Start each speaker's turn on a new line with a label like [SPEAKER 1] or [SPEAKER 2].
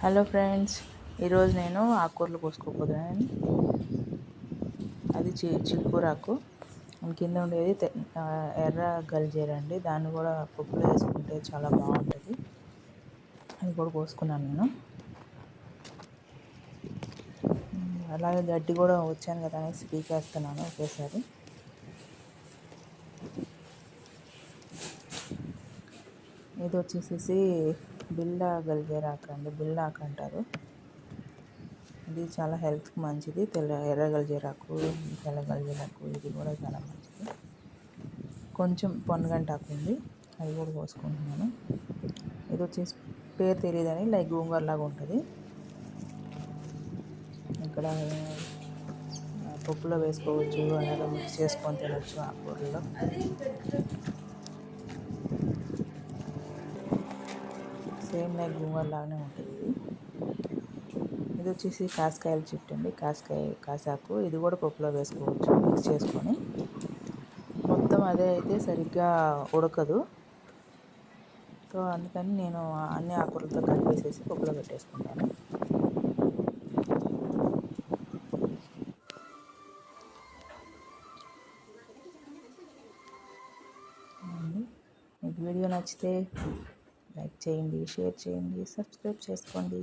[SPEAKER 1] Hello friends, ఈరోజు నేను ఆకుకూరలు కోసుకోపోతున్నాను. అది చిక్కురాకు కింద ఉండేది ఎర్ర గల్జేరండి. దాన్ని కూడా పప్పులో వేసుకుంటే చాలా బాగుంటుంది. అది కూడా కోసుకున్నాను నేను. అలాగే గడ్డి కూడా వచ్చాను కదా అనేసి పీకేస్తున్నాను ఒకేసారి. ఇది వచ్చేసేసి బిల్లా గల్జేరాకు అండి, బిల్లాకు అంటారు. ఇది చాలా హెల్త్కి మంచిది. ఎర్ర గల్జేరాకు, తెల్ల గల్జేరాకు ఇది కూడా చాలా మంచిది. కొంచెం పొన్నగంటాకు ఉంది, అది కూడా కోసుకుంటున్నాను. ఇది వచ్చేసి పేరు తెలియదని లైక్ గోంగూరలాగా ఉంటుంది. ఇక్కడ పప్పులో వేసుకోవచ్చు, అలాగే మిక్స్ చేసుకొని తినవచ్చు ఆకుకూరలో. సేమ్ లైక్ గోంగూరలాగానే ఉంటుంది. ఇది వచ్చేసి కాసకాయల చెట్టు అండి, కాసాకు. ఇది కూడా పప్పులో వేసుకోవచ్చు మిక్స్ చేసుకొని. మొత్తం అదే అయితే సరిగ్గా ఉడకదు, సో అందుకని నేను అన్ని ఆకుకూరలతో కలిపేసేసి పప్పులో పెట్టేసుకుంటాను. మీకు వీడియో నచ్చితే లైక్ చేయండి, షేర్ చేయండి, సబ్స్క్రైబ్ చేసుకోండి.